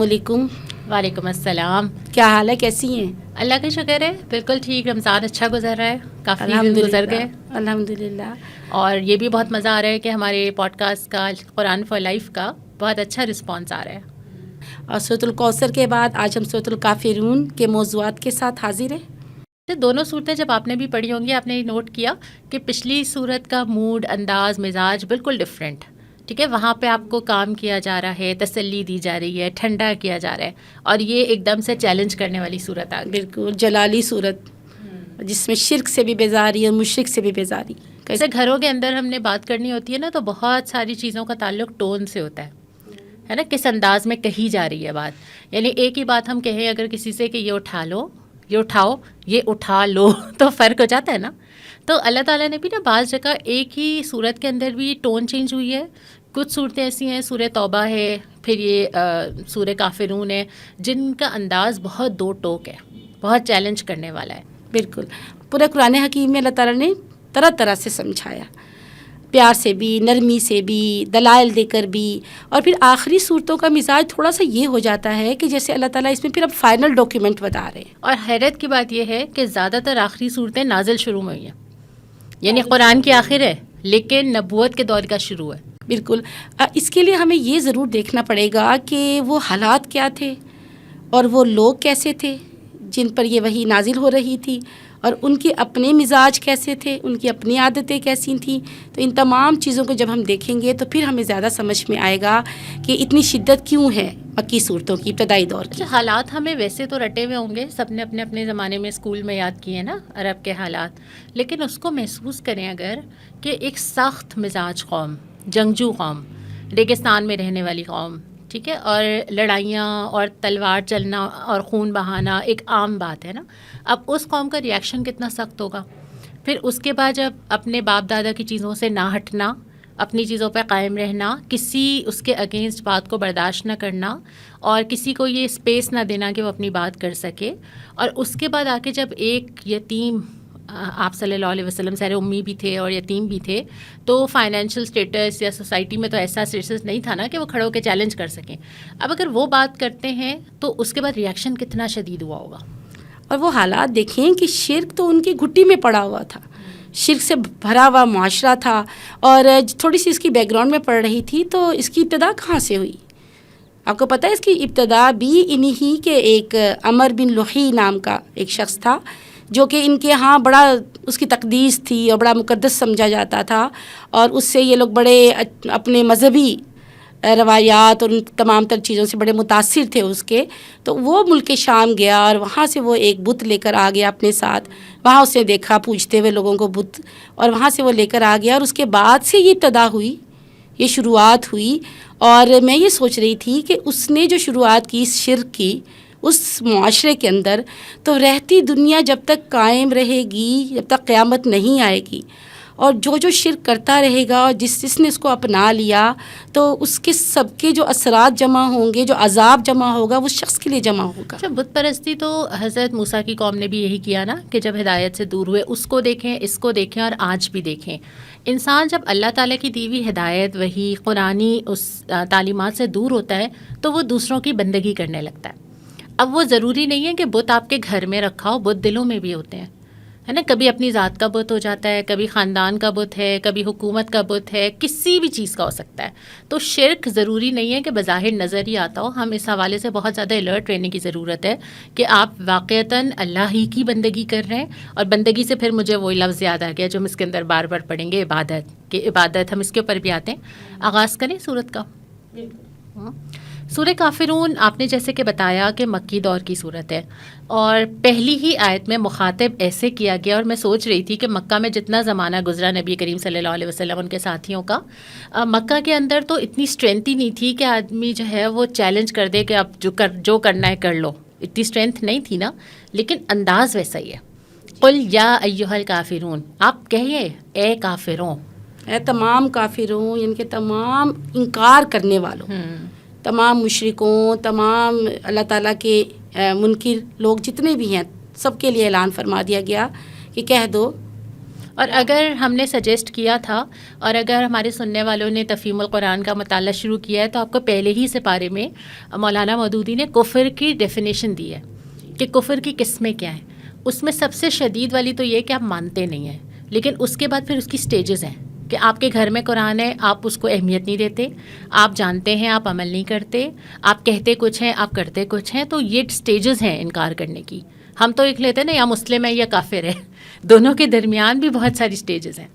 علیکم. وعلیکم السلام. کیا حال ہے, کیسی ہیں؟ اللہ کا شکر ہے, بالکل ٹھیک. رمضان اچھا گزر رہا ہے, کافی دن گزر گئے الحمدللہ. اور یہ بھی بہت مزہ آ رہا ہے کہ ہمارے پوڈ کاسٹ کا, قرآن فار لائف کا بہت اچھا رسپانس آ رہا ہے. اور سورۃ الکوثر کے بعد آج ہم سورۃ الکافرون کے موضوعات کے ساتھ حاضر ہیں. دونوں صورتیں جب آپ نے بھی پڑھی ہوں گی, آپ نے نوٹ کیا کہ پچھلی صورت کا موڈ, انداز, مزاج بالکل ڈفرینٹ. ٹھیک ہے, وہاں پہ آپ کو کام کیا جا رہا ہے, تسلی دی جا رہی ہے, ٹھنڈا کیا جا رہا ہے, اور یہ ایک دم سے چیلنج کرنے والی صورت آ گئی. بالکل جلالی صورت, جس میں شرک سے بھی بیزاری اور مشرک سے بھی بیزاری. جیسے گھروں کے اندر ہم نے بات کرنی ہوتی ہے نا, تو بہت ساری چیزوں کا تعلق ٹون سے ہوتا ہے نا, کس انداز میں کہی جا رہی ہے بات. یعنی ایک ہی بات ہم کہیں اگر کسی سے کہ یہ اٹھا لو, یہ اٹھاؤ, یہ اٹھا لو, تو فرق ہو جاتا ہے نا. تو اللہ تعالیٰ نے بھی نا بعض جگہ ایک ہی صورت کے اندر بھی ٹون چینج ہوئی ہے. کچھ صورتیں ایسی ہیں, سورہ توبہ ہے, پھر یہ سورہ کافرون ہے, جن کا انداز بہت دو ٹوک ہے, بہت چیلنج کرنے والا ہے. بالکل پورے قرآن حکیم میں اللہ تعالیٰ نے طرح طرح سے سمجھایا, پیار سے بھی, نرمی سے بھی, دلائل دے کر بھی. اور پھر آخری صورتوں کا مزاج تھوڑا سا یہ ہو جاتا ہے کہ جیسے اللہ تعالیٰ اس میں پھر اب فائنل ڈاکیومنٹ بتا رہے ہیں. اور حیرت کی بات یہ ہے کہ زیادہ تر آخری صورتیں نازل شروع میں ہوئی ہیں, یعنی قرآن کی آخر ہے لیکن نبوت کے دور کا شروع ہے. بالکل. اس کے لیے ہمیں یہ ضرور دیکھنا پڑے گا کہ وہ حالات کیا تھے اور وہ لوگ کیسے تھے جن پر یہ وحی نازل ہو رہی تھی, اور ان کے اپنے مزاج کیسے تھے, ان کی اپنی عادتیں کیسی تھیں. تو ان تمام چیزوں کو جب ہم دیکھیں گے تو پھر ہمیں زیادہ سمجھ میں آئے گا کہ اتنی شدت کیوں ہے مکی صورتوں کی ابتدائی دور کی. حالات ہمیں ویسے تو رٹے ہوئے ہوں گے, سب نے اپنے اپنے زمانے میں اسکول میں یاد کیے ہیں نا عرب کے حالات, لیکن اس کو محسوس کریں اگر کہ ایک سخت مزاج قوم, جنگجو قوم, ریگستان میں رہنے والی قوم, ٹھیک ہے, اور لڑائیاں اور تلوار چلنا اور خون بہانا ایک عام بات ہے نا. اب اس قوم کا ریئیکشن کتنا سخت ہوگا. پھر اس کے بعد جب اپنے باپ دادا کی چیزوں سے نہ ہٹنا, اپنی چیزوں پہ قائم رہنا, کسی اس کے اگینسٹ بات کو برداشت نہ کرنا, اور کسی کو یہ اسپیس نہ دینا کہ وہ اپنی بات کر سکے. اور اس کے بعد آ کے جب ایک یتیم, آپ صلی اللہ علیہ وسلم سارے امی بھی تھے اور یتیم بھی تھے, تو فائنینشیل اسٹیٹس یا سوسائٹی میں تو ایسا اسٹیٹس نہیں تھا نا کہ وہ کھڑے ہو کے چیلنج کر سکیں. اب اگر وہ بات کرتے ہیں تو اس کے بعد ریئیکشن کتنا شدید ہوا ہوگا. اور وہ حالات دیکھیں کہ شرک تو ان کی گھٹی میں پڑا ہوا تھا, شرک سے بھرا ہوا معاشرہ تھا. اور تھوڑی سی اس کی بیک گراؤنڈ میں پڑھ رہی تھی تو اس کی ابتدا کہاں سے ہوئی. آپ کو پتہ ہے اس کی ابتدا بھی انہی کے ایک عمر بن لحی نام کا ایک شخص تھا, جو کہ ان کے ہاں بڑا اس کی تقدیس تھی اور بڑا مقدس سمجھا جاتا تھا, اور اس سے یہ لوگ بڑے اپنے مذہبی روایات اور ان تمام تر چیزوں سے بڑے متاثر تھے اس کے. تو وہ ملک شام گیا اور وہاں سے وہ ایک بت لے کر آ گیا اپنے ساتھ. وہاں اس نے دیکھا پوچھتے ہوئے لوگوں کو بت, اور وہاں سے وہ لے کر آ گیا, اور اس کے بعد سے یہ ابتدا ہوئی, یہ شروعات ہوئی. اور میں یہ سوچ رہی تھی کہ اس نے جو شروعات کی شرک کی اس معاشرے کے اندر, تو رہتی دنیا جب تک قائم رہے گی, جب تک قیامت نہیں آئے گی, اور جو شرک کرتا رہے گا اور جس نے اس کو اپنا لیا, تو اس کے سب کے جو اثرات جمع ہوں گے, جو عذاب جمع ہوگا وہ شخص کے لیے جمع ہوگا. اچھا, بت پرستی تو حضرت موسیٰ کی قوم نے بھی یہی کیا نا, کہ جب ہدایت سے دور ہوئے, اس کو دیکھیں, اس کو دیکھیں, اور آج بھی دیکھیں. انسان جب اللہ تعالیٰ کی دی ہوئی ہدایت, وہی قرآنی اس تعلیمات سے دور ہوتا ہے, تو وہ دوسروں کی بندگی کرنے لگتا ہے. اب وہ ضروری نہیں ہے کہ بت آپ کے گھر میں رکھا ہو, بت دلوں میں بھی ہوتے ہیں, ہے نا. کبھی اپنی ذات کا بت ہو جاتا ہے, کبھی خاندان کا بت ہے, کبھی حکومت کا بت ہے, کسی بھی چیز کا ہو سکتا ہے. تو شرک ضروری نہیں ہے کہ بظاہر نظر ہی آتا ہو. ہم اس حوالے سے بہت زیادہ الرٹ رہنے کی ضرورت ہے کہ آپ واقعتاً اللہ ہی کی بندگی کر رہے ہیں. اور بندگی سے پھر مجھے وہی لفظ یاد آ گیا جو ہم اس کے اندر بار بار پڑھیں گے, عبادت. کہ عبادت ہم اس کے اوپر بھی آتے ہیں. آغاز کریں صورت کا. سورہ کافرون آپ نے جیسے کہ بتایا کہ مکی دور کی صورت ہے, اور پہلی ہی آیت میں مخاطب ایسے کیا گیا, اور میں سوچ رہی تھی کہ مکہ میں جتنا زمانہ گزرا نبی کریم صلی اللہ علیہ وسلم ان کے ساتھیوں کا, مکہ کے اندر تو اتنی اسٹرینتھ ہی نہیں تھی کہ آدمی جو ہے وہ چیلنج کر دے کہ اب جو کرنا ہے کر لو. اتنی اسٹرینتھ نہیں تھی نا, لیکن انداز ویسا ہی ہے. قل یا ایھا الکافرون, آپ کہیے اے کافروں, اے تمام کافروں, یعنی کہ تمام انکار کرنے والوں, تمام مشرکوں, تمام اللہ تعالیٰ کے منکر لوگ جتنے بھی ہیں, سب کے لیے اعلان فرما دیا گیا کہ کہہ دو اور اگر ہم نے سجیسٹ کیا تھا اور اگر ہمارے سننے والوں نے تفہیم القرآن کا مطالعہ شروع کیا ہے تو آپ کو پہلے ہی سپارے میں مولانا مودودی نے کفر کی ڈیفینیشن دی ہے کہ کفر کی قسمیں کیا ہیں. اس میں سب سے شدید والی تو یہ کہ آپ مانتے نہیں ہیں, لیکن اس کے بعد پھر اس کی سٹیجز ہیں کہ آپ کے گھر میں قرآن ہے, آپ اس کو اہمیت نہیں دیتے, آپ جانتے ہیں آپ عمل نہیں کرتے, آپ کہتے کچھ ہیں آپ کرتے کچھ ہیں. تو یہ سٹیجز ہیں انکار کرنے کی. ہم تو ایک لیتے ہیں نا یا مسلم ہے یا کافر ہے, دونوں کے درمیان بھی بہت ساری سٹیجز ہیں.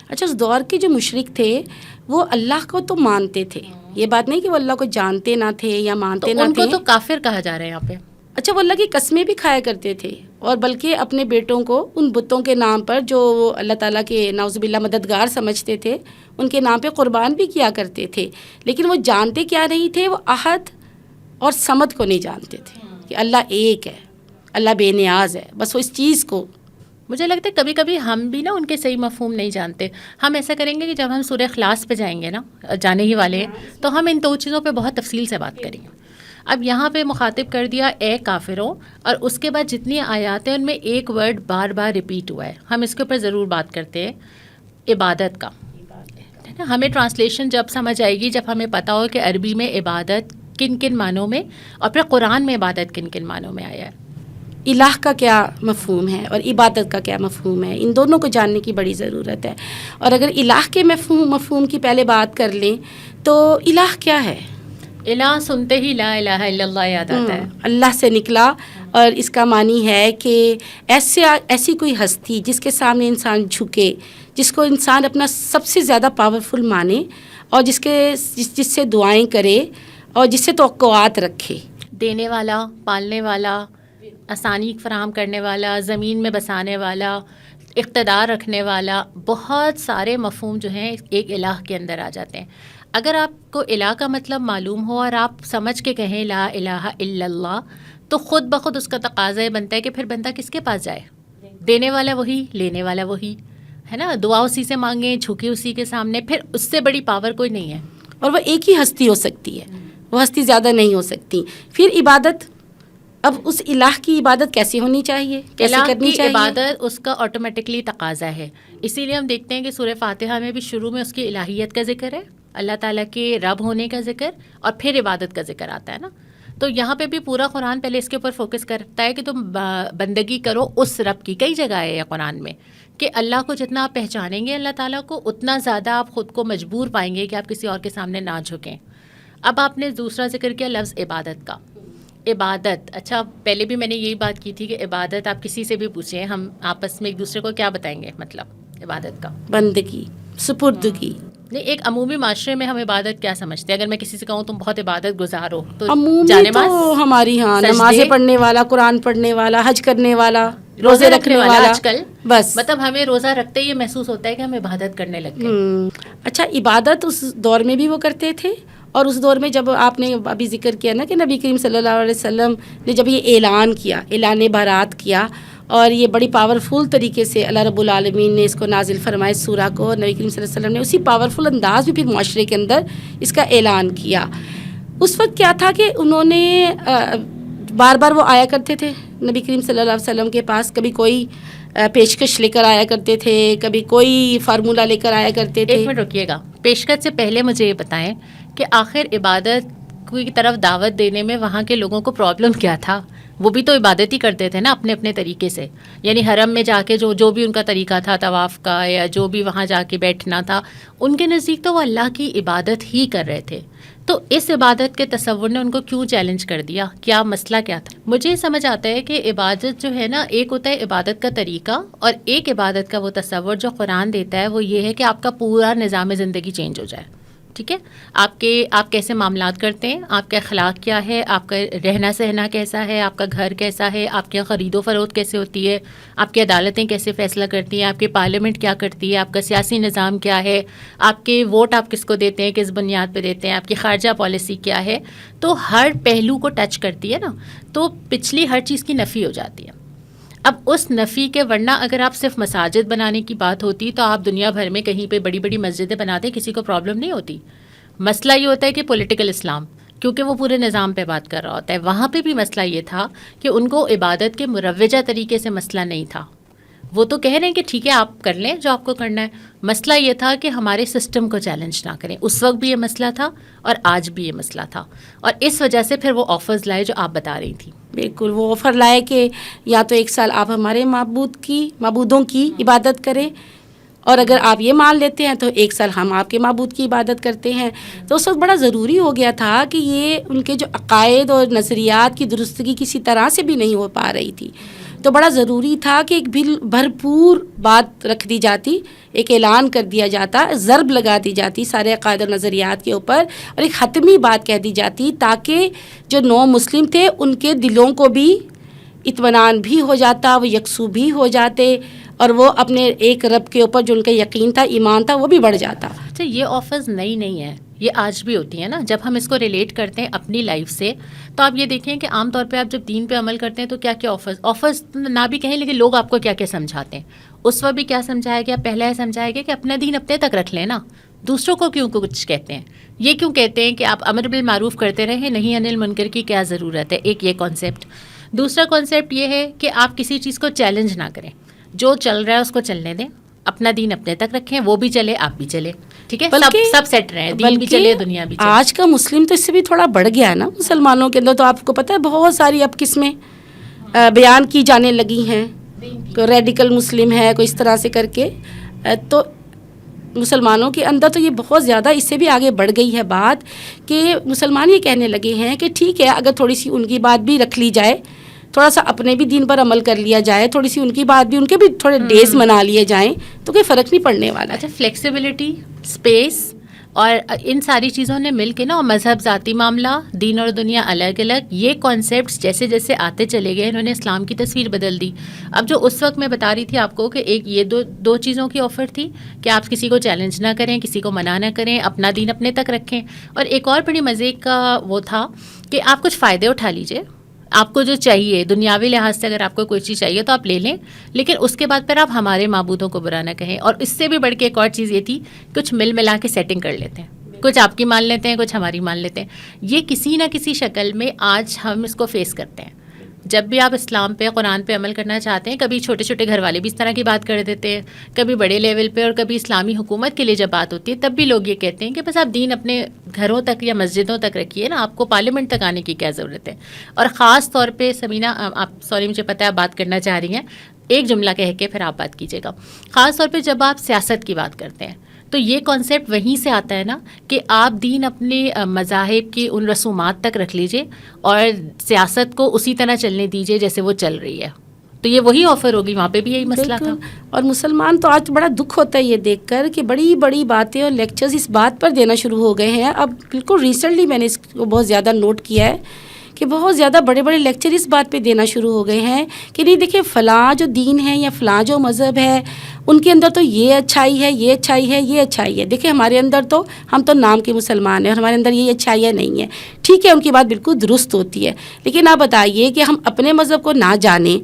اچھا, اس دور کے جو مشرک تھے وہ اللہ کو تو مانتے تھے, یہ بات نہیں کہ وہ اللہ کو جانتے نہ تھے یا مانتے نہ تھے, ان کو تو کافر کہا جا رہا ہے یہاں پہ. اچھا, وہ اللہ کی قسمیں بھی کھایا کرتے تھے اور بلکہ اپنے بیٹوں کو ان بتوں کے نام پر جو اللہ تعالیٰ کے نعوذ باللہ مددگار سمجھتے تھے ان کے نام پہ قربان بھی کیا کرتے تھے. لیکن وہ جانتے کیا نہیں تھے, وہ احد اور صمد کو نہیں جانتے تھے کہ اللہ ایک ہے, اللہ بے نیاز ہے. بس وہ اس چیز کو, مجھے لگتا ہے کبھی کبھی ہم بھی نا ان کے صحیح مفہوم نہیں جانتے. ہم ایسا کریں گے کہ جب ہم سورہ اخلاص پہ جائیں گے نا, جانے ہی والے ہیں, تو ہم ان دو چیزوں پہ بہت تفصیل سے بات کریں گے. اب یہاں پہ مخاطب کر دیا اے کافروں, اور اس کے بعد جتنی آیات ہیں ان میں ایک ورڈ بار بار ریپیٹ ہوا ہے. ہم اس کے اوپر ضرور بات کرتے ہیں, عبادت کا. ہمیں ٹرانسلیشن جب سمجھ آئے گی جب ہمیں پتہ ہو کہ عربی میں عبادت کن کن معنوں میں اور پھر قرآن میں عبادت کن کن معنوں میں آیا ہے. الہ کا کیا مفہوم ہے اور عبادت کا کیا مفہوم ہے, ان دونوں کو جاننے کی بڑی ضرورت ہے. اور اگر الہ کے مفہوم کی پہلے بات کر لیں تو الہ کیا ہے؟ الہ سنتے ہی لا الہ الا اللہ یاد آتا ہے. اللہ سے نکلا, اور اس کا معنی ہے کہ ایسی کوئی ہستی جس کے سامنے انسان جھکے, جس کو انسان اپنا سب سے زیادہ پاورفل مانے, اور جس سے دعائیں کرے اور جس سے توقعات رکھے. دینے والا, پالنے والا, آسانی فراہم کرنے والا, زمین میں بسانے والا, اقتدار رکھنے والا, بہت سارے مفہوم جو ہیں ایک الہ کے اندر آ جاتے ہیں. اگر آپ کو الہ کا مطلب معلوم ہو اور آپ سمجھ کے کہیں لا الہ الا اللہ, تو خود بخود اس کا تقاضا یہ بنتا ہے کہ پھر بندہ کس کے پاس جائے؟ دینے والا وہی, لینے والا وہی ہے نا. دعا اسی سے مانگیں, جھکے اسی کے سامنے, پھر اس سے بڑی پاور کوئی نہیں ہے. اور وہ ایک ہی ہستی ہو سکتی ہے, وہ ہستی زیادہ نہیں ہو سکتی. پھر عبادت, اب اس الہ کی عبادت کیسی ہونی چاہیے, کیسی کرنی چاہیے؟ عبادت اس کا آٹومیٹکلی تقاضا ہے. اسی لیے ہم دیکھتے ہیں کہ سورہ فاتحہ میں بھی شروع میں اس کی الہیت کا ذکر ہے, اللہ تعالیٰ کے رب ہونے کا ذکر, اور پھر عبادت کا ذکر آتا ہے نا. تو یہاں پہ بھی پورا قرآن پہلے اس کے اوپر فوکس کرتا ہے کہ تم بندگی کرو اس رب کی. کئی جگہ ہے قرآن میں کہ اللہ کو جتنا آپ پہچانیں گے اللہ تعالیٰ کو, اتنا زیادہ آپ خود کو مجبور پائیں گے کہ آپ کسی اور کے سامنے نہ جھکیں. اب آپ نے دوسرا ذکر کیا لفظ عبادت کا. عبادت, اچھا پہلے بھی میں نے یہی بات کی تھی کہ عبادت آپ کسی سے بھی پوچھیں, ہم آپس میں ایک دوسرے کو کیا بتائیں گے مطلب عبادت کا؟ بندگی, سپردگی. نہیں, ایک عمومی معاشرے میں ہم عبادت کیا سمجھتے ہیں؟ اگر میں کسی سے کہوں تم بہت عبادت گزار ہو تو عمومی تو ہماری نمازیں پڑھنے والا, قرآن پڑھنے والا, حج کرنے والا, روزے رکھنے والا, آج کل بس مطلب ہمیں روزہ رکھتے ہی یہ محسوس ہوتا ہے کہ ہم عبادت کرنے لگ گئے. اچھا, عبادت اس دور میں بھی وہ کرتے تھے, اور اس دور میں جب آپ نے ابھی ذکر کیا نا کہ نبی کریم صلی اللہ علیہ وسلم نے جب یہ اعلان کیا, اعلان برات کیا, اور یہ بڑی پاورفل طریقے سے اللہ رب العالمین نے اس کو نازل فرمائے سورہ کو, نبی کریم صلی اللہ علیہ وسلم نے اسی پاورفل انداز میں پھر معاشرے کے اندر اس کا اعلان کیا. اس وقت کیا تھا کہ انہوں نے بار بار وہ آیا کرتے تھے نبی کریم صلی اللہ علیہ وسلم کے پاس, کبھی کوئی پیشکش لے کر آیا کرتے تھے, کبھی کوئی فارمولہ لے کر آیا کرتے تھے. ایک منٹ رکیے گا, پیشکش سے پہلے مجھے یہ بتائیں کہ آخر عبادت کی طرف دعوت دینے میں وہاں کے لوگوں کو پرابلم کیا تھا؟ وہ بھی تو عبادت ہی کرتے تھے نا اپنے اپنے طریقے سے. یعنی حرم میں جا کے جو بھی ان کا طریقہ تھا طواف کا, یا جو بھی وہاں جا کے بیٹھنا تھا, ان کے نزدیک تو وہ اللہ کی عبادت ہی کر رہے تھے. تو اس عبادت کے تصور نے ان کو کیوں چیلنج کر دیا؟ کیا مسئلہ کیا تھا؟ مجھے یہ سمجھ آتا ہے کہ عبادت جو ہے نا, ایک ہوتا ہے عبادت کا طریقہ, اور ایک عبادت کا وہ تصور جو قرآن دیتا ہے وہ یہ ہے کہ آپ کا پورا نظام زندگی چینج ہو جائے. ٹھیک ہے, آپ کیسے معاملات کرتے ہیں, آپ کا اخلاق کیا ہے, آپ کا رہنا سہنا کیسا ہے, آپ کا گھر کیسا ہے, آپ کے خرید و فروخت کیسے ہوتی ہے, آپ کی عدالتیں کیسے فیصلہ کرتی ہیں, آپ کی پارلیمنٹ کیا کرتی ہے, آپ کا سیاسی نظام کیا ہے, آپ کے ووٹ آپ کس کو دیتے ہیں, کس بنیاد پہ دیتے ہیں, آپ کی خارجہ پالیسی کیا ہے. تو ہر پہلو کو ٹچ کرتی ہے نا, تو پچھلی ہر چیز کی نفی ہو جاتی ہے. اب اس نفی کے, ورنہ اگر آپ صرف مساجد بنانے کی بات ہوتی تو آپ دنیا بھر میں کہیں پہ بڑی بڑی مسجدیں بناتے, کسی کو پرابلم نہیں ہوتی. مسئلہ یہ ہوتا ہے کہ پولیٹیکل اسلام, کیونکہ وہ پورے نظام پہ بات کر رہا ہوتا ہے, وہاں پہ بھی مسئلہ یہ تھا کہ ان کو عبادت کے مروجہ طریقے سے مسئلہ نہیں تھا. وہ تو کہہ رہے ہیں کہ ٹھیک ہے آپ کر لیں جو آپ کو کرنا ہے. مسئلہ یہ تھا کہ ہمارے سسٹم کو چیلنج نہ کریں. اس وقت بھی یہ مسئلہ تھا اور آج بھی یہ مسئلہ تھا, اور اس وجہ سے پھر وہ آفرز لائے جو آپ بتا رہی تھیں. بالکل, وہ آفر لائے کہ یا تو 1 سال آپ ہمارے معبودوں کی عبادت کریں, اور اگر آپ یہ مان لیتے ہیں تو 1 سال ہم آپ کے معبود کی عبادت کرتے ہیں. تو اس وقت بڑا ضروری ہو گیا تھا کہ یہ ان کے جو عقائد اور نظریات کی درستگی کسی طرح سے بھی نہیں ہو پا رہی تھی, تو بڑا ضروری تھا کہ ایک بھرپور بات رکھ دی جاتی, ایک اعلان کر دیا جاتا, ضرب لگا دی جاتی سارے عقائد اور نظریات کے اوپر, اور ایک حتمی بات کہہ دی جاتی تاکہ جو نو مسلم تھے ان کے دلوں کو بھی اطمینان بھی ہو جاتا, وہ یکسو بھی ہو جاتے, اور وہ اپنے ایک رب کے اوپر جو ان کا یقین تھا, ایمان تھا, وہ بھی بڑھ جاتا. اچھا, یہ آفرز نئی نہیں ہیں, یہ آج بھی ہوتی ہیں نا. جب ہم اس کو ریلیٹ کرتے ہیں اپنی لائف سے تو آپ یہ دیکھیں کہ عام طور پہ آپ جب دین پہ عمل کرتے ہیں تو کیا کیا آفرز نہ بھی کہیں, لیکن لوگ آپ کو کیا کیا سمجھاتے ہیں. اس وقت بھی کیا سمجھایا گیا, پہلا یہ سمجھایا گیا کہ اپنا دین اپنے تک رکھ لیں نا, دوسروں کو کیوں کچھ کہتے ہیں, یہ کیوں کہتے ہیں کہ آپ امر بالمعروف کرتے رہیں, نہیں انل منکر کی کیا ضرورت ہے. ایک یہ کانسیپٹ. دوسرا کانسیپٹ یہ ہے کہ آپ کسی چیز کو چیلنج نہ کریں, جو چل رہا ہے اس کو چلنے دیں, اپنا دین اپنے تک رکھیں, وہ بھی چلے آپ بھی چلے, ٹھیک ہے, سب سیٹ رہے, دین بھی چلے دنیا بھی چلے. آج کا مسلم تو اس سے بھی تھوڑا بڑھ گیا ہے نا, مسلمانوں کے اندر تو آپ کو پتہ ہے بہت ساری اب قسمیں بیان کی جانے لگی ہیں, کوئی ریڈیکل مسلم ہے, کوئی اس طرح سے کر کے. تو مسلمانوں کے اندر تو یہ بہت زیادہ اس سے بھی آگے بڑھ گئی ہے بات کہ مسلمان یہ کہنے لگے ہیں کہ ٹھیک ہے اگر تھوڑی سی ان کی بات بھی رکھ لی جائے, تھوڑا سا اپنے بھی دین پر عمل کر لیا جائے, تھوڑی سی ان کی بات بھی, ان کے بھی تھوڑے ڈیز منا لیے جائیں, تو کوئی فرق نہیں پڑنے والا. اچھا, فلیکسیبلٹی, اسپیس اور ان ساری چیزوں نے مل کے نا, اور مذہب, ذاتی معاملہ, دین اور دنیا الگ الگ, یہ کانسیپٹس جیسے جیسے آتے چلے گئے انہوں نے اسلام کی تصویر بدل دی. اب جو اس وقت میں بتا رہی تھی آپ کو کہ ایک یہ دو چیزوں کی آفر تھی کہ آپ کسی کو چیلنج نہ کریں, کسی کو منع نہ کریں, اپنا دین اپنے تک رکھیں, اور ایک اور بڑی مزے کا وہ تھا کہ آپ کچھ فائدے اٹھا لیجئے, آپ کو جو چاہیے دنیاوی لحاظ سے اگر آپ کو کوئی چیز چاہیے تو آپ لے لیں, لیکن اس کے بعد پھر آپ ہمارے معبودوں کو برا نہ کہیں. اور اس سے بھی بڑھ کے ایک اور چیز یہ تھی, کچھ مل ملا کے سیٹنگ کر لیتے ہیں, کچھ آپ کی مان لیتے ہیں, کچھ ہماری مان لیتے ہیں. یہ کسی نہ کسی شکل میں آج ہم اس کو فیس کرتے ہیں. جب بھی آپ اسلام پہ, قرآن پہ عمل کرنا چاہتے ہیں, کبھی چھوٹے چھوٹے گھر والے بھی اس طرح کی بات کر دیتے ہیں, کبھی بڑے لیول پہ, اور کبھی اسلامی حکومت کے لیے جب بات ہوتی ہے تب بھی لوگ یہ کہتے ہیں کہ بس آپ دین اپنے گھروں تک یا مسجدوں تک رکھیے نا, آپ کو پارلیمنٹ تک آنے کی کیا ضرورت ہے. اور خاص طور پہ سمینہ, آپ سوری مجھے پتہ ہے آپ بات کرنا چاہ رہی ہیں, ایک جملہ کہہ کے پھر آپ بات کیجیے گا. خاص طور پہ جب آپ سیاست کی بات کرتے ہیں تو یہ کانسیپٹ وہیں سے آتا ہے نا کہ آپ دین اپنے مذاہب کی ان رسومات تک رکھ لیجئے اور سیاست کو اسی طرح چلنے دیجئے جیسے وہ چل رہی ہے. تو یہ وہی آفر ہوگی, وہاں پہ بھی یہی مسئلہ تھا. اور مسلمان تو آج بڑا دکھ ہوتا ہے یہ دیکھ کر کہ بڑی بڑی باتیں اور لیکچرز اس بات پر دینا شروع ہو گئے ہیں. اب بالکل ریسنٹلی میں نے اس کو بہت زیادہ نوٹ کیا ہے کہ بہت زیادہ بڑے بڑے لیکچر اس بات پہ دینا شروع ہو گئے ہیں کہ نہیں دیکھیں فلاں جو دین ہے یا فلاں جو مذہب ہے ان کے اندر تو یہ اچھائی ہے, یہ اچھائی ہے, یہ اچھائی ہے. دیکھیں ہمارے اندر تو, ہم تو نام کے مسلمان ہیں اور ہمارے اندر یہ اچھائیاں نہیں ہیں. ٹھیک ہے, ان کی بات بالکل درست ہوتی ہے, لیکن آپ بتائیے کہ ہم اپنے مذہب کو نہ جانیں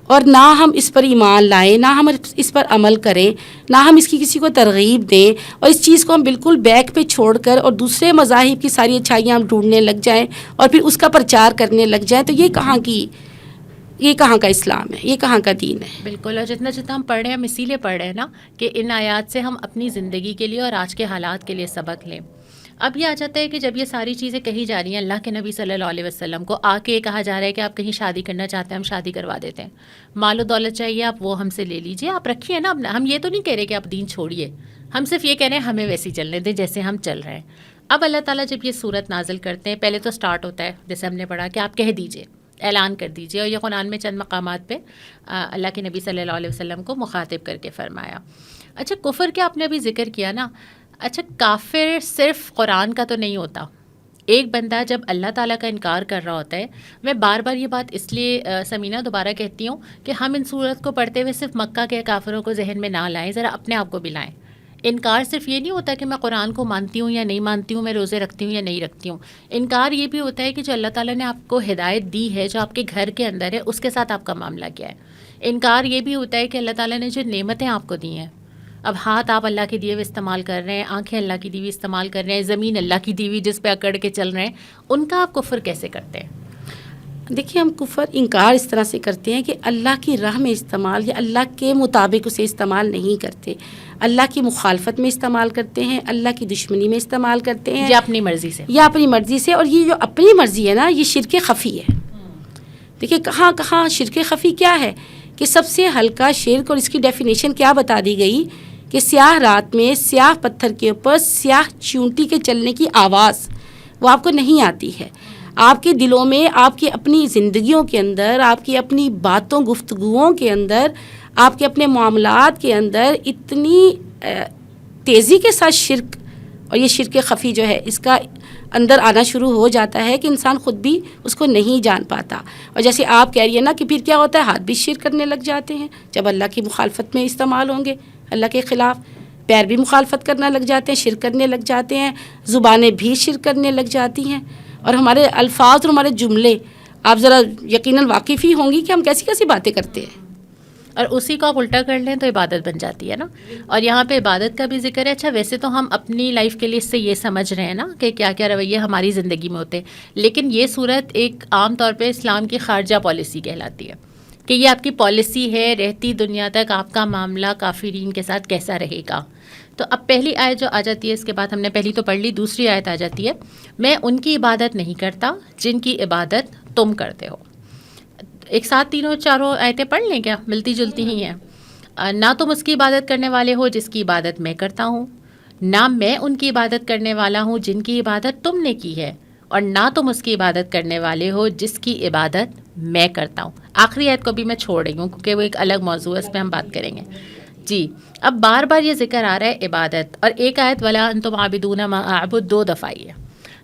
اور نہ ہم اس پر ایمان لائیں, نہ ہم اس پر عمل کریں, نہ ہم اس کی کسی کو ترغیب دیں, اور اس چیز کو ہم بالکل بیک پہ چھوڑ کر اور دوسرے مذاہب کی ساری اچھائیاں ہم ڈھونڈنے لگ جائیں اور پھر اس کا پرچار کرنے لگ جائیں, تو یہ کہاں کا اسلام ہے, یہ کہاں کا دین ہے. بالکل. اور جتنا ہم پڑھ رہے ہیں, ہم اسی لیے پڑھ رہے ہیں نا کہ ان آیات سے ہم اپنی زندگی کے لیے اور آج کے حالات کے لیے سبق لیں. اب یہ آ جاتا ہے کہ جب یہ ساری چیزیں کہی جا رہی ہیں, اللہ کے نبی صلی اللہ علیہ وسلم کو آ کے یہ کہا جا رہا ہے کہ آپ کہیں شادی کرنا چاہتے ہیں, ہم شادی کروا دیتے ہیں, مال و دولت چاہیے آپ وہ ہم سے لے لیجئے, آپ رکھیے نا. ہم یہ تو نہیں کہہ رہے کہ آپ دین چھوڑیے, ہم صرف یہ کہہ رہے ہیں ہمیں ویسی چلنے دیں جیسے ہم چل رہے ہیں. اب اللہ تعالیٰ جب یہ صورت نازل کرتے ہیں, پہلے تو سٹارٹ ہوتا ہے جیسے ہم نے پڑھا کہ آپ کہہ دیجئے, اعلان کر دیجئے, اور یہ قرآن میں چند مقامات پہ اللہ کے نبی صلی اللہ علیہ وسلم کو مخاطب کر کے فرمایا. اچھا, کفر کے آپ نے ابھی ذکر کیا نا. اچھا, کافر صرف قرآن کا تو نہیں ہوتا. ایک بندہ جب اللہ تعالیٰ کا انکار کر رہا ہوتا ہے, میں بار بار یہ بات اس لیے سمینہ دوبارہ کہتی ہوں کہ ہم ان صورت کو پڑھتے ہوئے صرف مکہ کے کافروں کو ذہن میں نہ لائیں, ذرا اپنے آپ کو بھی لائیں. انکار صرف یہ نہیں ہوتا کہ میں قرآن کو مانتی ہوں یا نہیں مانتی ہوں, میں روزے رکھتی ہوں یا نہیں رکھتی ہوں. انکار یہ بھی ہوتا ہے کہ جو اللہ تعالیٰ نے آپ کو ہدایت دی ہے, جو آپ کے گھر کے اندر ہے, اس کے ساتھ آپ کا معاملہ کیا ہے. انکار یہ بھی ہوتا ہے کہ اللہ تعالیٰ نے جو نعمتیں آپ کو دی ہیں, اب ہاتھ آپ اللہ کے دیے ہوئے استعمال کر رہے ہیں, آنکھیں اللہ کی دی ہوئی استعمال کر رہے ہیں, زمین اللہ کی دی ہوئی جس پہ اکڑ کے چل رہے ہیں, ان کا آپ کفر کیسے کرتے ہیں؟ دیکھیے ہم کفر انکار اس طرح سے کرتے ہیں کہ اللہ کی راہ میں استعمال یا اللہ کے مطابق اسے استعمال نہیں کرتے، اللہ کی مخالفت میں استعمال کرتے ہیں، اللہ کی دشمنی میں استعمال کرتے ہیں، یا اپنی مرضی سے، یا اپنی مرضی سے. اور یہ جو اپنی مرضی ہے نا، یہ شرک خفی ہے. دیکھیے کہاں کہاں شرک خفی کیا ہے کہ سب سے ہلکا شرک، اور اس کی ڈیفینیشن کیا بتا دی گئی کہ سیاہ رات میں سیاہ پتھر کے اوپر سیاہ چونٹی کے چلنے کی آواز وہ آپ کو نہیں آتی ہے. آپ کے دلوں میں، آپ کی اپنی زندگیوں کے اندر، آپ کی اپنی باتوں گفتگوؤں کے اندر، آپ کے اپنے معاملات کے اندر اتنی تیزی کے ساتھ شرک، اور یہ شرک خفی جو ہے اس کا اندر آنا شروع ہو جاتا ہے کہ انسان خود بھی اس کو نہیں جان پاتا. اور جیسے آپ کہہ رہی ہیں نا کہ پھر کیا ہوتا ہے، ہاتھ بھی شرک کرنے لگ جاتے ہیں جب اللہ کی مخالفت میں استعمال ہوں گے، اللہ کے خلاف. پیر بھی مخالفت کرنا لگ جاتے ہیں، شرک کرنے لگ جاتے ہیں، زبانیں بھی شرک کرنے لگ جاتی ہیں. اور ہمارے الفاظ اور ہمارے جملے، آپ ذرا یقیناً واقف ہی ہوں گی کہ ہم کیسی کیسی باتیں کرتے ہیں. اور اسی کو آپ الٹا کر لیں تو عبادت بن جاتی ہے نا. اور یہاں پہ عبادت کا بھی ذکر ہے. اچھا ویسے تو ہم اپنی لائف کے لیے اس سے یہ سمجھ رہے ہیں نا کہ کیا کیا رویے ہماری زندگی میں ہوتے ہیں، لیکن یہ صورت ایک عام طور پہ اسلام کی خارجہ پالیسی کہلاتی ہے کہ یہ آپ کی پالیسی ہے، رہتی دنیا تک آپ کا معاملہ کافرین کے ساتھ کیسا رہے گا. تو اب پہلی آیت جو آ جاتی ہے، اس کے بعد ہم نے پہلی تو پڑھ لی، دوسری آیت آ جاتی ہے، میں ان کی عبادت نہیں کرتا جن کی عبادت تم کرتے ہو. ایک ساتھ تینوں چاروں آیتیں پڑھ لیں کیا؟ ملتی جلتی ہی ہیں. نہ تم اس کی عبادت کرنے والے ہو جس کی عبادت میں کرتا ہوں، نہ میں ان کی عبادت کرنے والا ہوں جن کی عبادت تم نے کی ہے، اور نہ تم اس کی عبادت کرنے والے ہو جس کی عبادت میں کرتا ہوں. آخری آیت کو بھی میں چھوڑ رہی ہوں کیونکہ وہ ایک الگ موضوع ہے، اس پہ ہم بات کریں گے. جی اب بار بار یہ ذکر آ رہا ہے عبادت، اور ایک آیت ولا انتم عابدون ما اعبد 2 دفعہ آئی ہے.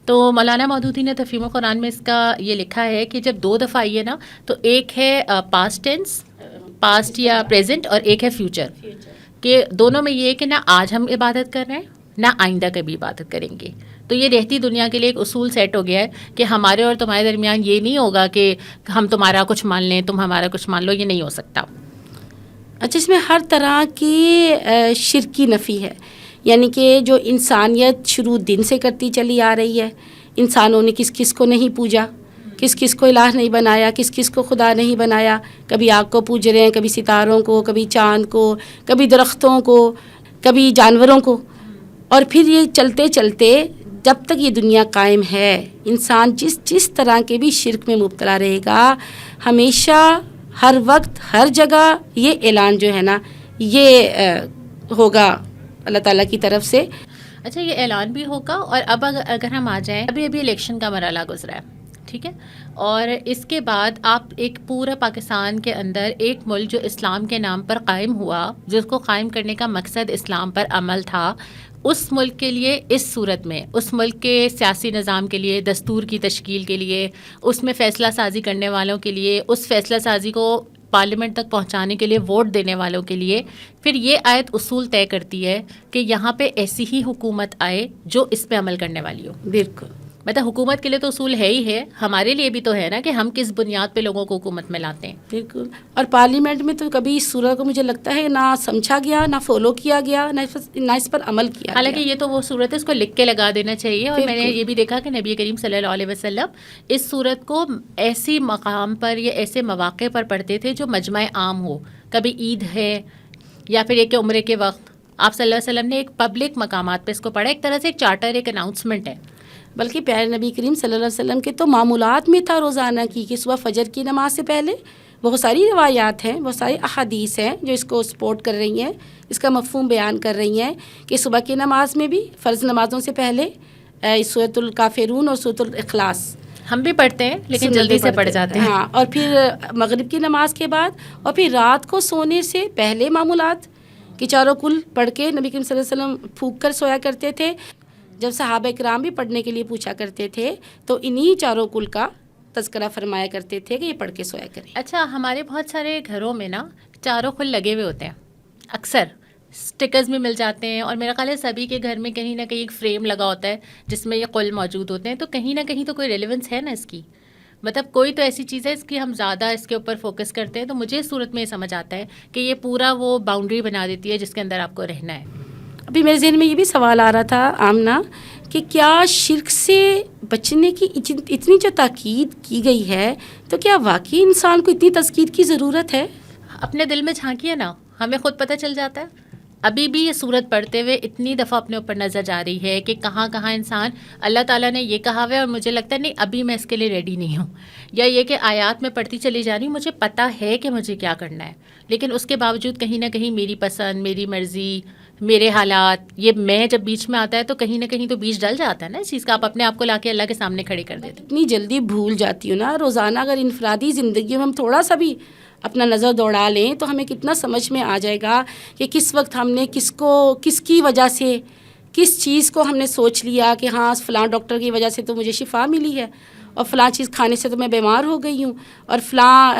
تو مولانا مودودی نے تفہیم القرآن میں اس کا یہ لکھا ہے کہ جب 2 دفعہ آئی ہے نا، تو ایک ہے پاسٹ ٹینس، پاسٹ یا پریزنٹ، اور ایک ہے فیوچر، کہ دونوں میں یہ ہے کہ نہ آج ہم عبادت کر رہے ہیں نہ آئندہ کبھی عبادت کریں گے. تو یہ رہتی دنیا کے لیے ایک اصول سیٹ ہو گیا ہے کہ ہمارے اور تمہارے درمیان یہ نہیں ہوگا کہ ہم تمہارا کچھ مان لیں تم ہمارا کچھ مان لو، یہ نہیں ہو سکتا. اچھا اس میں ہر طرح کی شرک کی نفی ہے، یعنی کہ جو انسانیت شروع دن سے کرتی چلی آ رہی ہے، انسانوں نے کس کس کو نہیں پوجا، کس کس کو الہ نہیں بنایا، کس کس کو خدا نہیں بنایا. کبھی آگ کو پوج رہے ہیں، کبھی ستاروں کو، کبھی چاند کو، کبھی درختوں کو، کبھی جانوروں کو. اور پھر یہ چلتے چلتے جب تک یہ دنیا قائم ہے، انسان جس طرح کے بھی شرک میں مبتلا رہے گا، ہمیشہ ہر وقت ہر جگہ یہ اعلان جو ہے نا یہ ہوگا اللہ تعالیٰ کی طرف سے. اچھا یہ اعلان بھی ہوگا. اور اب اگر ہم آ جائیں، ابھی الیکشن کا مرحلہ گزرا ہے، ٹھیک ہے، اور اس کے بعد آپ ایک پورا پاکستان کے اندر ایک ملک جو اسلام کے نام پر قائم ہوا، جس کو قائم کرنے کا مقصد اسلام پر عمل تھا، اس ملک کے لیے اس صورت میں، اس ملک کے سیاسی نظام کے لیے، دستور کی تشکیل کے لیے، اس میں فیصلہ سازی کرنے والوں کے لیے، اس فیصلہ سازی کو پارلیمنٹ تک پہنچانے کے لیے ووٹ دینے والوں کے لیے، پھر یہ آیت اصول طے کرتی ہے کہ یہاں پہ ایسی ہی حکومت آئے جو اس پہ عمل کرنے والی ہو. بالکل، مطلب حکومت کے لیے تو اصول ہے ہی ہے، ہمارے لیے بھی تو ہے نا کہ ہم کس بنیاد پہ لوگوں کو حکومت میں لاتے ہیں. بالکل. اور پارلیمنٹ میں تو کبھی اس صورت کو مجھے لگتا ہے نہ سمجھا گیا، نہ فالو کیا گیا، نہ اس پر عمل کیا. حالانکہ یہ تو وہ صورت ہے، اس کو لکھ کے لگا دینا چاہیے. اور میں نے یہ بھی دیکھا کہ نبی کریم صلی اللہ علیہ وسلم اس صورت کو ایسی مقام پر یا ایسے مواقع پر پڑھتے تھے جو مجمع عام ہو. کبھی عید ہے یا پھر ایک عمرے کے وقت آپ صلی اللہ علیہ وسلم نے ایک پبلک مقامات پہ اس کو پڑھا. ایک طرح سے ایک چارٹر، ایک اناؤنسمنٹ ہے. بلکہ پیارے نبی کریم صلی اللہ علیہ وسلم کے تو معمولات میں تھا روزانہ کی کہ صبح فجر کی نماز سے پہلے بہت ساری روایات ہیں، بہت ساری احادیث ہیں جو اس کو سپورٹ کر رہی ہیں، اس کا مفہوم بیان کر رہی ہیں کہ صبح کی نماز میں بھی فرض نمازوں سے پہلے سورۃ الکافرون اور سورۃ الاخلاص ہم بھی پڑھتے ہیں لیکن جلدی سے پڑھ جاتے ہیں. ہاں، اور پھر مغرب کی نماز کے بعد، اور پھر رات کو سونے سے پہلے معمولات کہ چاروں کل پڑھ کے نبی کریم صلی اللہ علیہ وسلم پھونک کر سویا کرتے تھے. جب صحابہ کرام بھی پڑھنے کے لیے پوچھا کرتے تھے تو انہی چاروں کل کا تذکرہ فرمایا کرتے تھے کہ یہ پڑھ کے سویا کریں. اچھا ہمارے بہت سارے گھروں میں نا چاروں کل لگے ہوئے ہوتے ہیں، اکثر اسٹکرز بھی مل جاتے ہیں، اور میرا خیال ہے سبھی کے گھر میں کہیں نہ کہیں ایک فریم لگا ہوتا ہے جس میں یہ قل موجود ہوتے ہیں. تو کہیں نہ کہیں تو کوئی ریلیونس ہے نا اس کی، مطلب کوئی تو ایسی چیز ہے اس کی ہم زیادہ اس کے اوپر فوکس کرتے ہیں. تو مجھے اس صورت میں یہ سمجھ آتا ہے کہ یہ پورا وہ باؤنڈری بنا دیتی ہے جس کے اندر آپ کو رہنا ہے. ابھی میرے ذہن میں یہ بھی سوال آ رہا تھا آمنہ کہ کیا شرک سے بچنے کی اتنی جو تاکید کی گئی ہے تو کیا واقعی انسان کو اتنی تذکیر کی ضرورت ہے؟ اپنے دل میں جھانکیے نا، ہمیں خود پتہ چل جاتا ہے. ابھی بھی یہ صورت پڑھتے ہوئے اتنی دفعہ اپنے اوپر نظر جا رہی ہے کہ کہاں کہاں انسان اللہ تعالیٰ نے یہ کہا ہوا ہے اور مجھے لگتا ہے نہیں ابھی میں اس کے لیے ریڈی نہیں ہوں، یا یہ کہ آیات میں پڑھتی چلی جا رہی ہوں، مجھے پتہ ہے کہ مجھے کیا کرنا ہے، لیکن اس کے باوجود کہیں نہ کہیں میری پسند، میری مرضی، میرے حالات، یہ میں جب بیچ میں آتا ہے تو کہیں نہ کہیں تو بیچ ڈل جاتا ہے نا اس چیز کا. آپ اپنے آپ کو لا کے اللہ کے سامنے کھڑے کر دیتے. اتنی جلدی بھول جاتی ہوں نا روزانہ. اگر انفرادی زندگی میں ہم تھوڑا سا بھی اپنا نظر دوڑا لیں تو ہمیں کتنا سمجھ میں آ جائے گا کہ کس وقت ہم نے کس کی وجہ سے کس چیز کو ہم نے سوچ لیا کہ ہاں فلاں ڈاکٹر کی وجہ سے تو مجھے شفا ملی ہے اور فلاں چیز کھانے سے تو میں بیمار ہو گئی ہوں اور فلاں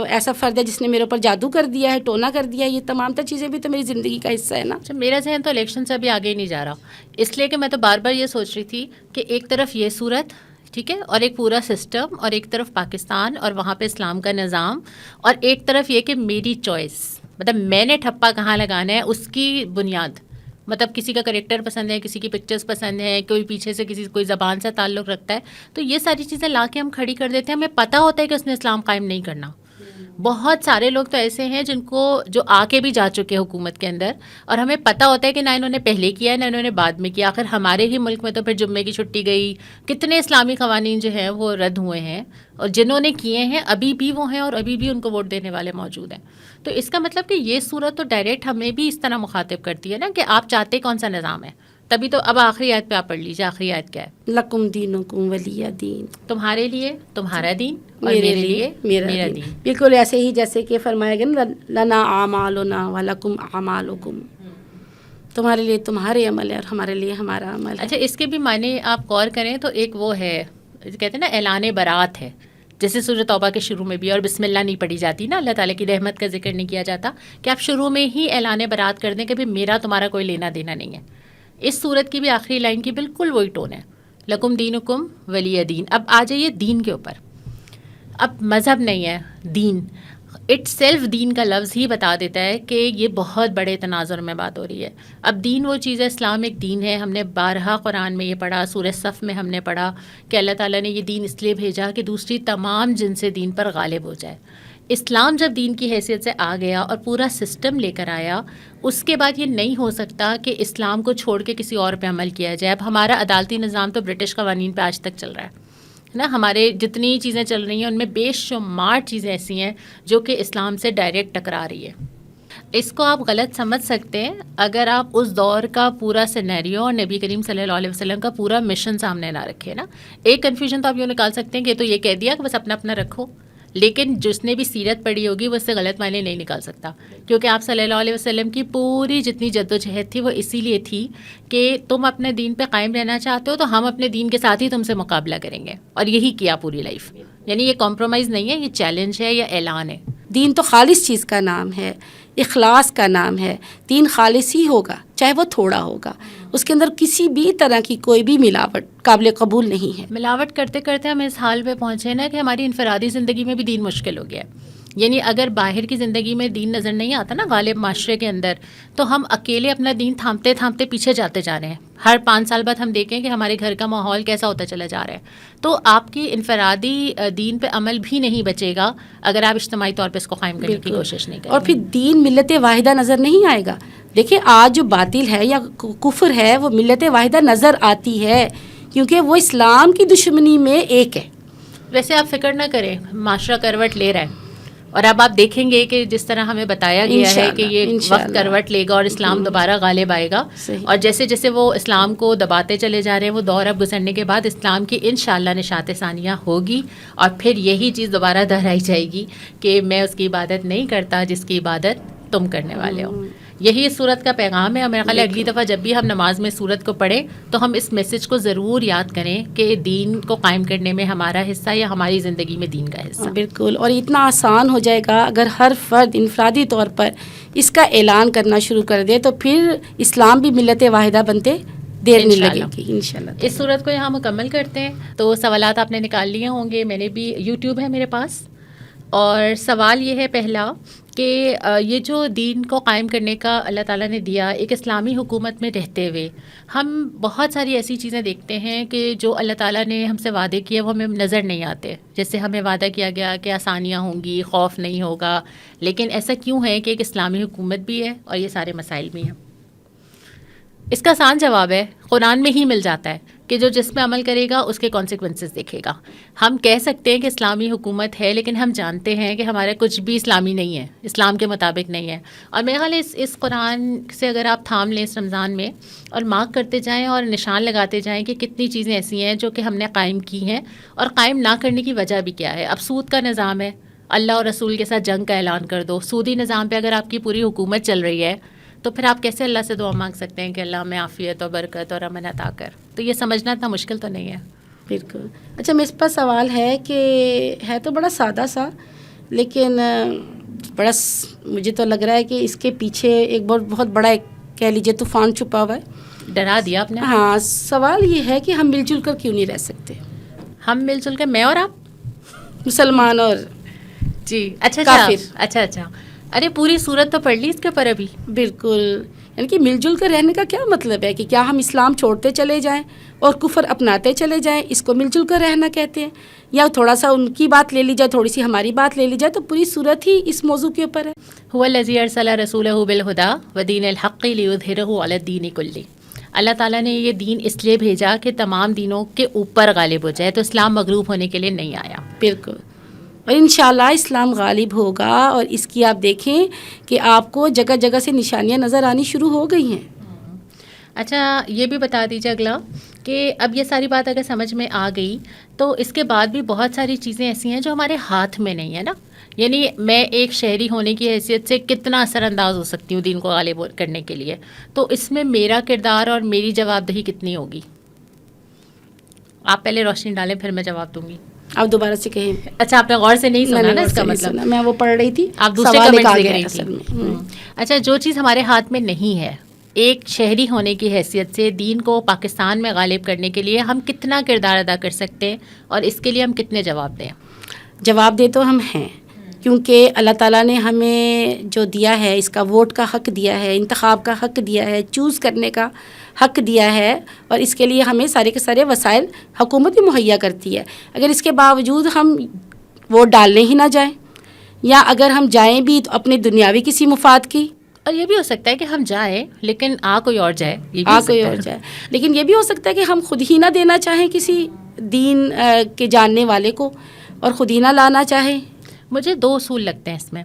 ایسا فرد ہے جس نے میرے اوپر جادو کر دیا ہے، ٹونا کر دیا ہے. یہ تمام تر چیزیں بھی تو میری زندگی کا حصہ ہے نا. میرا ذہن تو الیکشن سے ابھی آگے ہی نہیں جا رہا، اس لیے کہ میں تو بار بار یہ سوچ رہی تھی کہ ایک طرف یہ صورت ٹھیک ہے اور ایک پورا سسٹم، اور ایک طرف پاکستان اور وہاں پہ اسلام کا نظام، اور ایک طرف یہ کہ میری چوائس، مطلب میں نے ٹھپا کہاں لگانا ہے اس کی بنیاد. مطلب کسی کا کریکٹر پسند ہے، کسی کی پکچرز پسند ہے، کوئی پیچھے سے کوئی زبان سے تعلق رکھتا ہے، تو یہ ساری چیزیں لا کے ہم کھڑی کر دیتے ہیں. ہمیں پتہ ہوتا ہے کہ اس نے اسلام قائم نہیں کرنا. بہت سارے لوگ تو ایسے ہیں جو آ کے بھی جا چکے حکومت کے اندر، اور ہمیں پتہ ہوتا ہے کہ نہ انہوں نے پہلے کیا ہے نہ انہوں نے بعد میں کیا. آخر ہمارے ہی ملک میں تو پھر جمعے کی چھٹی گئی، کتنے اسلامی قوانین جو ہیں وہ رد ہوئے ہیں، اور جنہوں نے کیے ہیں ابھی بھی وہ ہیں اور ابھی بھی ان کو ووٹ دینے والے موجود ہیں. تو اس کا مطلب کہ یہ صورت تو ڈائریکٹ ہمیں بھی اس طرح مخاطب کرتی ہے نا کہ آپ چاہتے کون سا نظام ہے. تبھی تو اب آخری آیت پہ آپ پڑھ لیجیے، آخری آیت کیا ہے؟ لکم دینکم ولی دین، تمہارے لیے تمہارا دین اور میرے لیے میرا دین. بالکل ایسے ہی جیسے کہ فرمایا گیا نا لنا اعمالنا ولکم اعمالکم، تمہارے لیے تمہارے عمل ہے اور ہمارے لیے ہمارا عمل ہے. اچھا اس کے بھی معنی آپ غور کریں تو ایک وہ ہے کہتے ہیں نا اعلان برات ہے، جیسے سورۃ توبہ کے شروع میں بھی اور بسم اللہ نہیں پڑھی جاتی نا، اللہ تعالیٰ کی رحمت کا ذکر نہیں کیا جاتا، کہ آپ شروع میں ہی اعلان برات کر دیں کہ بھی میرا تمہارا کوئی لینا دینا نہیں ہے. اس صورت کی بھی آخری لائن کی بالکل وہی ٹون ہے، لکم دینکم ولی دین. اب آ جائیے دین کے اوپر. اب مذہب نہیں ہے، دین اٹ سیلف، دین کا لفظ ہی بتا دیتا ہے کہ یہ بہت بڑے تناظر میں بات ہو رہی ہے. اب دین وہ چیز ہے، اسلام ایک دین ہے. ہم نے بارہا قرآن میں یہ پڑھا، سورہ صف میں ہم نے پڑھا کہ اللہ تعالیٰ نے یہ دین اس لیے بھیجا کہ دوسری تمام جن سے دین پر غالب ہو جائے. اسلام جب دین کی حیثیت سے آ گیا اور پورا سسٹم لے کر آیا، اس کے بعد یہ نہیں ہو سکتا کہ اسلام کو چھوڑ کے کسی اور پہ عمل کیا جائے. اب ہمارا عدالتی نظام تو برٹش قوانین پہ آج تک چل رہا ہے نا. ہمارے جتنی چیزیں چل رہی ہیں ان میں بے شمار چیزیں ایسی ہیں جو کہ اسلام سے ڈائریکٹ ٹکرا رہی ہے. اس کو آپ غلط سمجھ سکتے ہیں اگر آپ اس دور کا پورا سینیریو اور نبی کریم صلی اللہ علیہ وسلم کا پورا مشن سامنے نہ رکھے نا. ایک کنفیوژن تو آپ یوں نکال سکتے ہیں کہ تو یہ کہہ دیا کہ بس اپنا اپنا رکھو، لیکن جس نے بھی سیرت پڑھی ہوگی وہ اس سے غلط معنی نہیں نکال سکتا، کیونکہ آپ صلی اللہ علیہ وسلم کی پوری جتنی جد و جہد تھی وہ اسی لیے تھی کہ تم اپنے دین پہ قائم رہنا چاہتے ہو تو ہم اپنے دین کے ساتھ ہی تم سے مقابلہ کریں گے، اور یہی کیا پوری لائف. یعنی یہ کمپرومائز نہیں ہے، یہ چیلنج ہے یا اعلان ہے. دین تو خالص چیز کا نام ہے، اخلاص کا نام ہے. دین خالص ہی ہوگا چاہے وہ تھوڑا ہوگا، اس کے اندر کسی بھی طرح کی کوئی بھی ملاوٹ قابل قبول نہیں ہے. ملاوٹ کرتے کرتے ہم اس حال پہ پہنچے نا کہ ہماری انفرادی زندگی میں بھی دین مشکل ہو گیا ہے. یعنی اگر باہر کی زندگی میں دین نظر نہیں آتا نا غالب معاشرے کے اندر، تو ہم اکیلے اپنا دین تھامتے تھامتے پیچھے جاتے جا رہے ہیں. ہر 5 سال بعد ہم دیکھیں کہ ہمارے گھر کا ماحول کیسا ہوتا چلا جا رہا ہے. تو آپ کی انفرادی دین پہ عمل بھی نہیں بچے گا اگر آپ اجتماعی طور پہ اس کو قائم کرنے کی کوشش نہیں کریں. اور پھر دین ملت واحدہ نظر نہیں آئے گا. دیکھیں آج جو باطل ہے یا کفر ہے وہ ملت واحدہ نظر آتی ہے کیونکہ وہ اسلام کی دشمنی میں ایک ہے. ویسے آپ فکر نہ کریں، معاشرہ کروٹ لے رہا ہے، اور اب آپ دیکھیں گے کہ جس طرح ہمیں بتایا گیا ہے کہ یہ وقت کروٹ لے گا اور اسلام دوبارہ غالب آئے گا. اور جیسے جیسے وہ اسلام کو دباتے چلے جا رہے ہیں، وہ دور اب گزرنے کے بعد اسلام کی انشاءاللہ نشاط ثانیہ ہوگی، اور پھر یہی چیز دوبارہ دہرائی جائے گی کہ میں اس کی عبادت نہیں کرتا جس کی عبادت تم کرنے والے ہو. یہی اس صورت کا پیغام ہے. اور میرا خیال ہے اگلی دفعہ جب بھی ہم نماز میں صورت کو پڑھیں تو ہم اس میسج کو ضرور یاد کریں کہ دین کو قائم کرنے میں ہمارا حصہ یا ہماری زندگی میں دین کا حصہ. بالکل. اور اتنا آسان ہو جائے گا اگر ہر فرد انفرادی طور پر اس کا اعلان کرنا شروع کر دے تو پھر اسلام بھی ملت واحدہ بنتے دیر نہیں لگے گی انشاءاللہ. اس صورت کو یہاں مکمل کرتے ہیں. تو سوالات آپ نے نکال لیے ہوں گے، میں نے بھی، یوٹیوب ہے میرے پاس. اور سوال یہ ہے پہلا کہ یہ جو دین کو قائم کرنے کا اللہ تعالیٰ نے دیا، ایک اسلامی حکومت میں رہتے ہوئے ہم بہت ساری ایسی چیزیں دیکھتے ہیں کہ جو اللہ تعالیٰ نے ہم سے وعدے کیے وہ ہمیں نظر نہیں آتے. جیسے ہمیں وعدہ کیا گیا کہ آسانیاں ہوں گی، خوف نہیں ہوگا، لیکن ایسا کیوں ہے کہ ایک اسلامی حکومت بھی ہے اور یہ سارے مسائل بھی ہیں؟ اس کا آسان جواب ہے، قرآن میں ہی مل جاتا ہے کہ جو جس پہ عمل کرے گا اس کے کانسیکوینسز دیکھے گا. ہم کہہ سکتے ہیں کہ اسلامی حکومت ہے، لیکن ہم جانتے ہیں کہ ہمارا کچھ بھی اسلامی نہیں ہے، اسلام کے مطابق نہیں ہے. اور میرا خیال ہے اس قرآن سے اگر آپ تھام لیں اس رمضان میں اور مارک کرتے جائیں اور نشان لگاتے جائیں کہ کتنی چیزیں ایسی ہیں جو کہ ہم نے قائم کی ہیں اور قائم نہ کرنے کی وجہ بھی کیا ہے. اب سود کا نظام ہے، اللہ اور رسول کے ساتھ جنگ کا اعلان کر دو. سودی نظام پہ اگر آپ کی پوری حکومت چل رہی ہے تو پھر آپ کیسے اللہ سے دعا مانگ سکتے ہیں کہ اللہ ہمیں عافیت اور برکت اور امن عطا کر؟ تو یہ سمجھنا اتنا مشکل تو نہیں ہے. بالکل. اچھا، میرے پاس سوال ہے کہ ہے تو بڑا سادہ سا، لیکن مجھے تو لگ رہا ہے کہ اس کے پیچھے ایک بہت بڑا ایک کہہ لیجیے طوفان چھپا ہوا ہے. ڈرا دیا آپ نے. ہاں، سوال یہ ہے کہ ہم مل جل کر کیوں نہیں رہ سکتے؟ ہم مل جل کر، میں اور آپ مسلمان اور جی اچھا کافر. اچھا ارے پوری صورت تو پڑھ لی اس کے اوپر ابھی. بالکل، یعنی کہ مل جل کر رہنے کا کیا مطلب ہے؟ کہ کیا ہم اسلام چھوڑتے چلے جائیں اور کفر اپناتے چلے جائیں، اس کو مل جل کر رہنا کہتے ہیں؟ یا تھوڑا سا ان کی بات لے لی جائے، تھوڑی سی ہماری بات لے لی جائے، تو پوری صورت ہی اس موضوع کے اوپر ہے. هو الذی ارسل رسولہ بالہدی ودین الحق لیظہرہ علی الدین کلہ. اللہ تعالیٰ نے یہ دین اس لیے بھیجا کہ تمام دینوں کے اوپر غالب ہو جائے، تو اسلام مغلوب ہونے کے لیے نہیں آیا. بالکل، اور انشاءاللہ اسلام غالب ہوگا. اور اس کی آپ دیکھیں کہ آپ کو جگہ جگہ سے نشانیاں نظر آنی شروع ہو گئی ہیں. اچھا، یہ بھی بتا دیجیے اگلا کہ اب یہ ساری بات اگر سمجھ میں آ گئی تو اس کے بعد بھی بہت ساری چیزیں ایسی ہیں جو ہمارے ہاتھ میں نہیں ہے نا. یعنی میں ایک شہری ہونے کی حیثیت سے کتنا اثر انداز ہو سکتی ہوں دین کو غالب کرنے کے لیے، تو اس میں میرا کردار اور میری جواب دہی کتنی ہوگی؟ آپ پہلے روشنی ڈالیں پھر میں جواب دوں گی. آپ دوبارہ سے کہیں. اچھا، آپ نے غور سے نہیں سنا نا اس کا مطلب؟ میں وہ پڑھ رہی تھی، آپ دوسرے کمنٹس دیکھ رہی تھی. اچھا، جو چیز ہمارے ہاتھ میں نہیں ہے، ایک شہری ہونے کی حیثیت سے دین کو پاکستان میں غالب کرنے کے لیے ہم کتنا کردار ادا کر سکتے ہیں اور اس کے لیے ہم کتنے جواب دیں؟ جواب دے تو ہم ہیں، کیونکہ اللہ تعالیٰ نے ہمیں جو دیا ہے، اس کا ووٹ کا حق دیا ہے، انتخاب کا حق دیا ہے، چوز کرنے کا حق دیا ہے، اور اس کے لیے ہمیں سارے کے سارے وسائل حکومت بھی مہیا کرتی ہے. اگر اس کے باوجود ہم ووٹ ڈالنے ہی نہ جائیں، یا اگر ہم جائیں بھی تو اپنے دنیاوی کسی مفاد کی. اور یہ بھی ہو سکتا ہے کہ ہم جائیں لیکن کوئی اور جائے، لیکن یہ بھی ہو سکتا ہے کہ ہم خود ہی نہ دینا چاہیں کسی دین کے جاننے والے کو، اور خود ہی نہ لانا چاہیں. مجھے 2 اصول لگتے ہیں اس میں.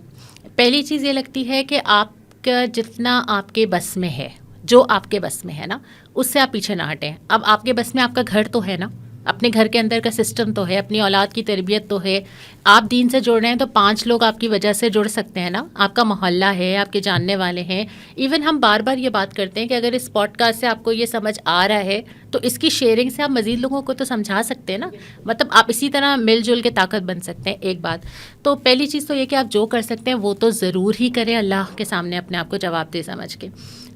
پہلی چیز یہ لگتی ہے کہ آپ کا جتنا آپ کے بس میں ہے، جو آپ کے بس میں ہے نا، اس سے آپ پیچھے نہ ہٹیں. اب آپ کے بس میں آپ کا گھر تو ہے نا، اپنے گھر کے اندر کا سسٹم تو ہے، اپنی اولاد کی تربیت تو ہے. آپ دین سے جڑ رہے ہیں تو 5 لوگ آپ کی وجہ سے جڑ سکتے ہیں نا. آپ کا محلہ ہے، آپ کے جاننے والے ہیں. ایون ہم بار بار یہ بات کرتے ہیں کہ اگر اس پوڈ کاسٹ سے آپ کو یہ سمجھ آ رہا ہے تو اس کی شیئرنگ سے آپ مزید لوگوں کو تو سمجھا سکتے ہیں نا. مطلب آپ اسی طرح مل جل کے طاقت بن سکتے ہیں. ایک بات تو پہلی چیز تو یہ کہ آپ جو کر سکتے ہیں وہ تو ضرور ہی کریں، اللہ کے سامنے اپنے آپ کو جواب دے سمجھ کے.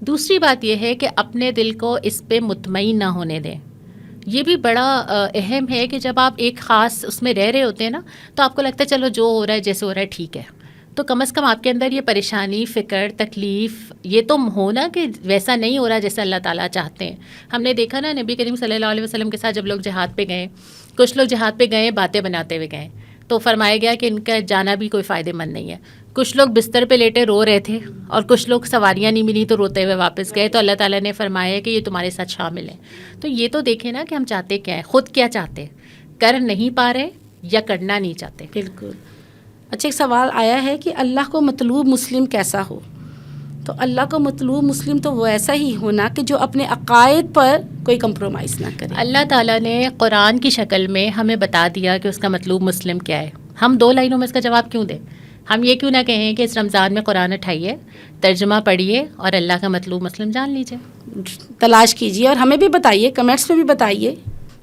دوسری بات یہ ہے کہ اپنے دل کو اس پہ مطمئن نہ ہونے دیں. یہ بھی بڑا اہم ہے کہ جب آپ ایک خاص اس میں رہ رہے ہوتے ہیں نا، تو آپ کو لگتا ہے چلو جو ہو رہا ہے جیسے ہو رہا ہے ٹھیک ہے. تو کم از کم آپ کے اندر یہ پریشانی، فکر، تکلیف یہ تو ہونا کہ ویسا نہیں ہو رہا جیسے اللہ تعالیٰ چاہتے ہیں. ہم نے دیکھا نا نبی کریم صلی اللہ علیہ وسلم کے ساتھ جب لوگ جہاد پہ گئے، کچھ لوگ جہاد پہ گئے باتیں بناتے ہوئے گئے، تو فرمایا گیا کہ ان کا جانا بھی کوئی فائدہ مند نہیں ہے. کچھ لوگ بستر پہ لیٹے رو رہے تھے، اور کچھ لوگ سواریاں نہیں ملی تو روتے ہوئے واپس گئے. تو اللہ تعالیٰ نے فرمایا کہ یہ تمہارے ساتھ شامل ہیں. تو یہ تو دیکھیں نا کہ ہم چاہتے کیا ہیں، خود کیا چاہتے ہیں، کر نہیں پا رہے یا کرنا نہیں چاہتے. بالکل. اچھا، ایک سوال آیا ہے کہ اللہ کو مطلوب مسلم کیسا ہو؟ تو اللہ کو مطلوب مسلم تو وہ ایسا ہی ہونا کہ جو اپنے عقائد پر کوئی کمپرومائز نہ کرے. اللہ تعالیٰ نے قرآن کی شکل میں ہمیں بتا دیا کہ اس کا مطلوب مسلم کیا ہے. ہم 2 لائنوں میں اس کا جواب کیوں دیں؟ ہم یہ کیوں نہ کہیں کہ اس رمضان میں قرآن اٹھائیے، ترجمہ پڑھیے اور اللہ کا مطلوب مسلم جان لیجیے، تلاش کیجیے اور ہمیں بھی بتائیے، کمنٹس میں بھی بتائیے.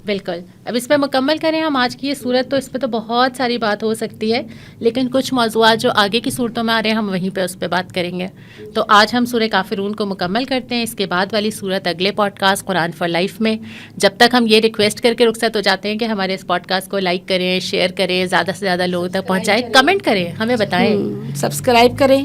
بالکل. اب اس پہ مکمل کریں ہم آج کی یہ صورت, تو اس پہ تو بہت ساری بات ہو سکتی ہے, لیکن کچھ موضوعات جو آگے کی صورتوں میں آ رہے ہیں ہم وہیں پہ اس پہ بات کریں گے. تو آج ہم سورہ کافرون کو مکمل کرتے ہیں. اس کے بعد والی صورت اگلے podcast Quran for life میں. جب تک ہم یہ ریکویسٹ کر کے رخصت ہو جاتے ہیں کہ ہمارے اس پوڈ کاسٹ کو لائک کریں, شیئر کریں, زیادہ سے زیادہ لوگوں تک پہنچائیں, کمنٹ کریں, ہمیں بتائیں, سبسکرائب کریں,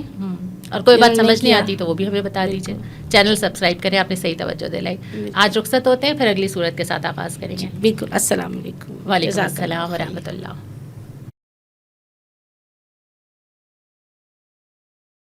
اور کوئی بات سمجھ نہیں آتی تو وہ بھی ہمیں بتا دیجیے. چینل سبسکرائب کریں, آپ نے صحیح توجہ دلائی. آج رخصت ہوتے ہیں, پھر اگلی صورت کے ساتھ آغاز کریں گے. بالکل. السلام علیکم. وعلیکم السلام ورحمۃ اللہ.